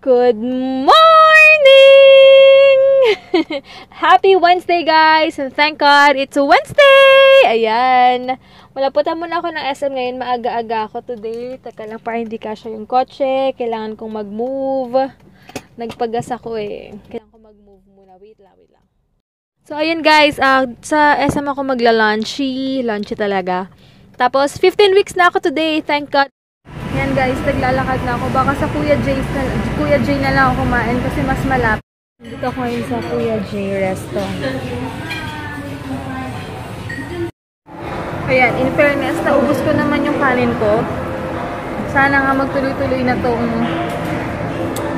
Good morning! Happy Wednesday, guys! And thank God, it's a Wednesday! Ayan. Malaputan muna ako ng SM ngayon. Maaga-aga ako today. Taka lang para hindi kasya yung kotse. Kailangan kong mag-move. Nagpagas ako eh. Kailangan kong mag-move muna. Wait lang. So, ayan guys. Sa SM ako magla-lunchy. Lunchy talaga. Tapos, 15 weeks na ako today. Thank God. Yan guys, naglalakad na ako. Baka sa Kuya J na lang ako kumain kasi mas malapit. Dito ako ngayon sa Kuya J Resto. Ayan, in fairness, naubos ko naman yung kanin ko. Sana nga magtuloy-tuloy na tong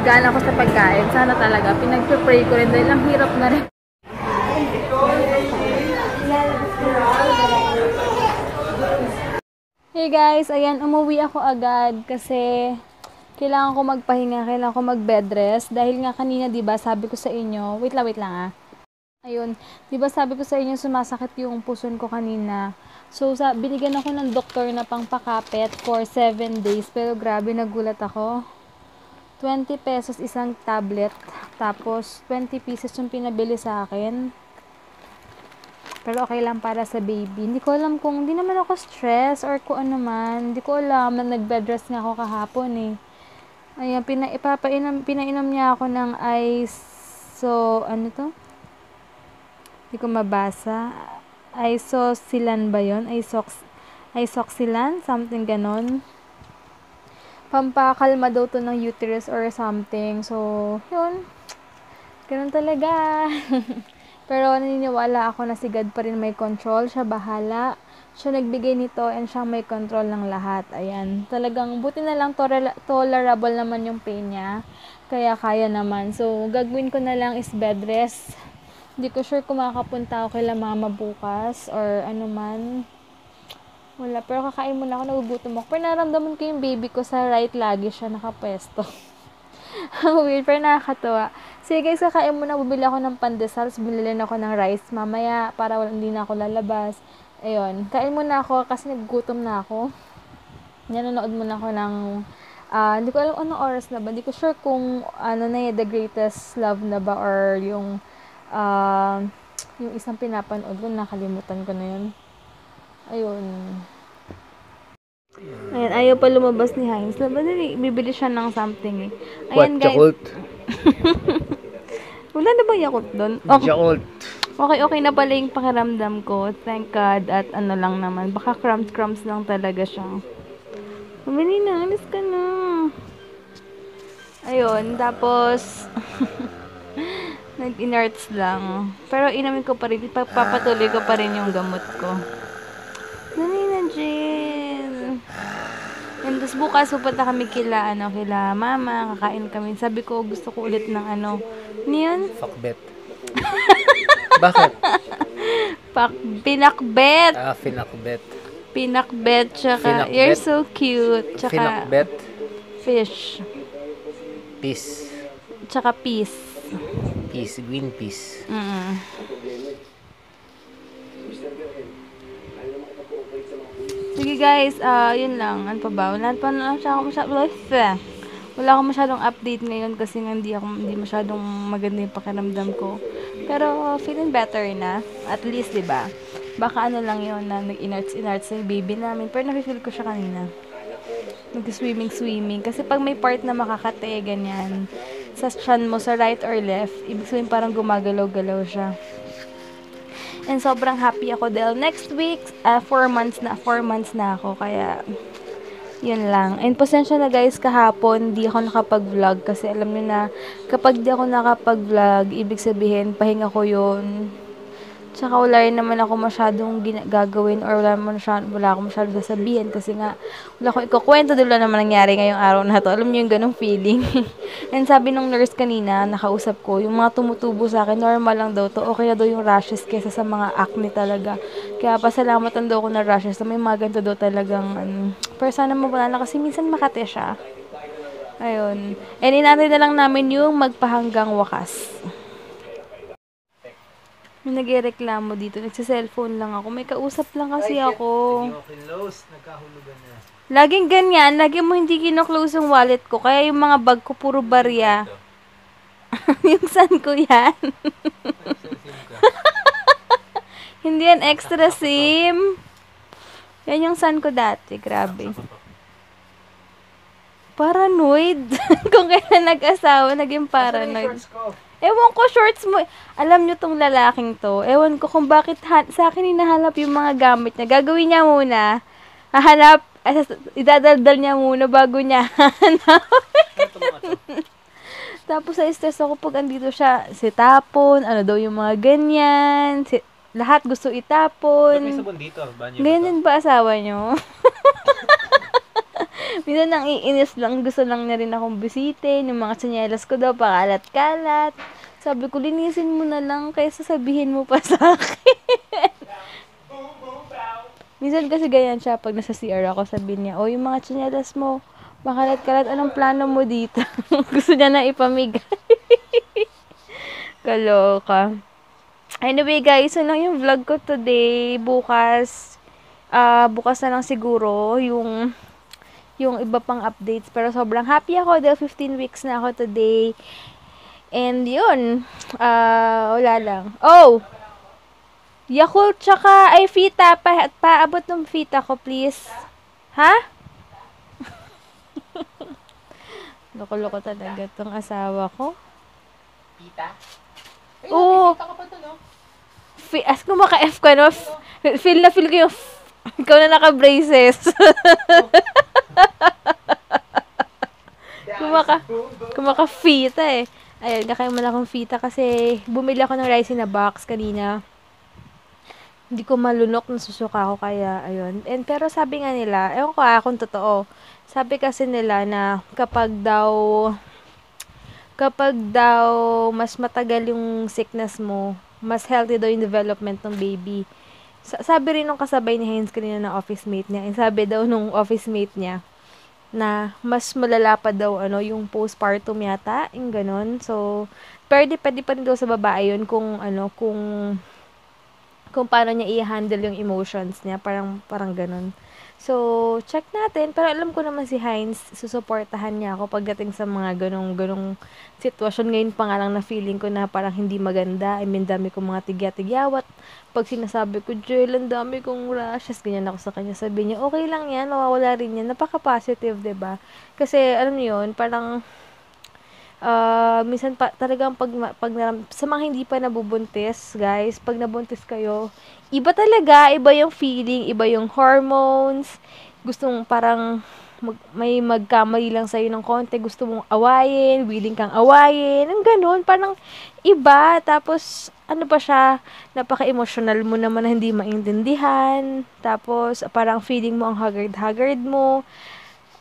gana ko sa pagkain. Sana talaga. Pinag-pray ko rin dahil ang hirap na rin. Hey guys, ayan, umuwi ako agad kasi kailangan ko magpahinga, kailangan ko mag-bed rest. Dahil nga kanina, diba, sabi ko sa inyo, wait lang Ayun, diba sabi ko sa inyo, sumasakit yung puson ko kanina. So, binigyan ako ng doktor na pangpakapit for 7 days. Pero grabe, nagulat ako. 20 pesos isang tablet. Tapos, 20 pieces yung pinabili sa akin. Pero okay lang para sa baby. Hindi ko alam kung, hindi naman ako stress or kung ano man. Hindi ko alam na nag-bed rest nga ako kahapon eh. Ayan, pinainom niya ako ng ano to? Hindi ko mabasa. Isosilan ba yun? Isoxilan? Something ganon. Pampakalma daw to ng uterus or something. So, yun. Ganon talaga. Pero naniniwala ako na si God pa rin may control. Siya bahala. Siya nagbigay nito and siya may control ng lahat. Ayan. Talagang buti na lang tolerable naman yung pain niya. Kaya kaya naman. So, gagawin ko na lang is bed rest. Hindi ko sure kung makakapunta ako kay mama bukas or ano man. Wala. Pero kakain muna ako. Nagugutom ako. Pero naramdaman ko yung baby ko sa right lagi siya nakapwesto. Weird, pero nakakatawa. Sige guys, kakain muna. Bumili ako ng pandesal. Binili ako ng rice mamaya para hindi na ako lalabas. Ayun. Kain muna ako kasi nagugutom na ako. Nanonood muna ako ng hindi ko alam anong oras na ba. Hindi ko sure kung ano na The Greatest Love na ba or yung isang pinapanood ko. Nakalimutan ko na yun. Ayun. Ayan, ayaw pa lumabas ni Heinz. Bibili siya ng something eh. Ayan, guys. Yakult? Wala na ba Yakult doon? Yakult. Okay na pala yung pakiramdam ko. Thank God. At ano lang naman. Baka crumbs lang talaga siya. Bumili na. Alis ka na. Ayun. Tapos, nag-inerts lang. Pero inamin ko pa rin. Papatuloy ko pa rin yung gamot ko. Dali na, Jill. And tapos bukas pupunta kami kila mama, kakain kami. Sabi ko, gusto ko ulit ng niyan? Fakbet. Bakit? Pinakbet. Finakbet. Pinakbet, tsaka, you're so cute. Tsaka, Finakbet. Fish. Peace. Tsaka peace. Peace, green peace. Sige guys, yun lang. Ano pa ba? Wala akong masyadong update ngayon kasi hindi masyadong maganda yung pakiramdam ko. Pero feeling better na. At least, 'di ba? Baka ano lang yun na nag-inerts sa baby namin. Pero nafe-feel ko siya kanina. Nag-swimming. Kasi pag may part na makakate, ganyan, sa chan mo, sa right or left, ibig sabihin parang gumagalaw-galaw siya. And sobrang happy ako dahil next week, 4 months na ako. Kaya, yun lang. And pasensya na guys, kahapon, di ako nakapag-vlog. Kasi alam niyo na, kapag di ako nakapag-vlog, ibig sabihin, pahinga ko yun. Tsaka wala rin naman ako masyadong gagawin or wala akong masyadong sasabihin kasi nga wala akong ikukwento dahil wala naman nangyari ngayong araw na to. Alam niyo yung ganong feeling. And sabi nung nurse kanina, nakausap ko, yung mga tumutubo sa akin, normal lang daw to. Okay na daw yung rashes kesa sa mga acne talaga. Kaya pasalamatan daw ko na rashes na may mga ganito daw talagang pero sana mawala na kasi minsan makate siya. Ayun. And inantay na lang namin yung magpahanggang wakas. May nagreklamo dito. Nagsa-cellphone lang ako. May kausap lang kasi ako. Nagkahulugan na. Laging ganyan, lagi mo hindi kino-close yung wallet ko, kaya yung mga bag ko puro barya. Yung san ko yan. Hindi yan extra SIM. Yan yung san ko dati, grabe. Paranoid. Kung kailan nag-asawa, naging paranoid. Ewan ko, shorts mo. Alam nyo tong lalaking to. Ewan ko kung bakit sa akin hinahanap yung mga gamit niya. Gagawin niya muna. Hahanap. Idadaldal niya muna bago niya hahanap. Tapos sa stress ako pag andito siya. Sitapon. Ano daw yung mga ganyan. Lahat gusto itapon. May sabon dito. Banyo Ganyan ba asawa nyo? Minsan nang iinis lang, gusto lang niya rin akong bisitin. Yung mga tsinyelas ko daw, pakalat-kalat. Sabi ko, linisin mo na lang kaysa sabihin mo pa sa akin. Minsan kasi ganyan siya, pag nasa CR ako, sabihin niya, yung mga tsinyelas mo, pakalat-kalat, anong plano mo dito? Gusto niya na ipamigay. Kaloka. Anyway guys, yun lang yung vlog ko today. Bukas na lang siguro yung iba pang updates. Pero sobrang happy ako dahil 15 weeks na ako today. And yun, wala lang. Yakult tsaka ay fita. Paabot ng fita ko please. Ha? Loko-loko talaga tong asawa ko. Pita? Oo. Pita ka pa to, no? As kung maka-F ka, no? Feel ko yung ikaw na naka-braces. Kumaka-fita eh. Ayun, kakain mo na akong fita kasi bumili ako ng rice in a box kanina. Hindi ko malunok, nasusuka ako kaya, ayun. Pero sabi nga nila, ewan ko kung totoo. Sabi kasi nila na kapag daw mas matagal yung sickness mo, mas healthy daw yung development ng baby. Sabi rin nung kasabay ni Heinz kanina na office mate niya, sabi daw nung office mate niya, na mas malala pa daw yung postpartum yata, yung ganon. So, pwede pa rin daw sa babae yun kung paano niya i-handle yung emotions niya, parang ganon. So, check natin. Pero alam ko naman si Heinz, susuportahan niya ako pagdating sa mga ganong sitwasyon. Ngayon pa nga lang na feeling ko na parang hindi maganda. I mean, dami kong mga tigya-tigyawat. Pag sinasabi ko, Joel, ang dami kong rashes, ganyan ako sa kanya. Sabi niya, okay lang yan, mawawala rin yan. Napaka-positive, 'di ba? Kasi, alam niyo yun, parang minsan pa talagang sa mga hindi pa nabubuntis, guys, pag nabuntis kayo, iba talaga, iba yung feeling, iba yung hormones, gustong parang may magkamali lang sa'yo ng konti, gusto mong awayin, willing kang awayin, ang ganun, parang iba, tapos, ano pa siya, napaka-emotional mo naman na hindi maintindihan, tapos, parang feeling mo ang haggard-haggard mo,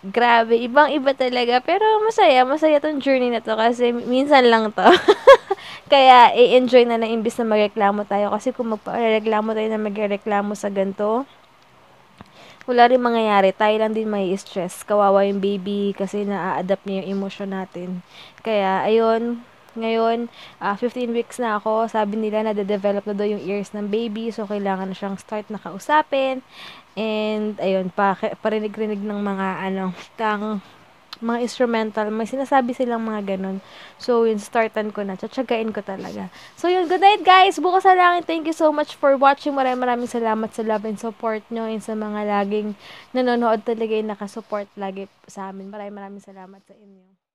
grabe, ibang-iba talaga. Pero masaya tong journey na to kasi minsan lang to. Kaya i-enjoy na imbis na magreklamo tayo. Kasi kung magreklamo tayo na magreklamo sa ganito, wala rin mangyayari. Tayo lang din may stress. Kawawa yung baby kasi na-adapt niya yung emotion natin. Kaya, ayun, ngayon, 15 weeks na ako. Sabi nila na de-develop na daw yung ears ng baby. So, kailangan na siyang start na kausapin. And, ayun, parinig-rinig ng mga instrumental. May sinasabi silang mga ganun. So, yun, startan ko na. Tsatsagain ko talaga. So, yun, good night, guys. Bukas na lang. Thank you so much for watching. Maraming salamat sa love and support nyo. And sa mga laging nanonood talaga yung nakasupport lagi sa amin. Maraming salamat sa inyo.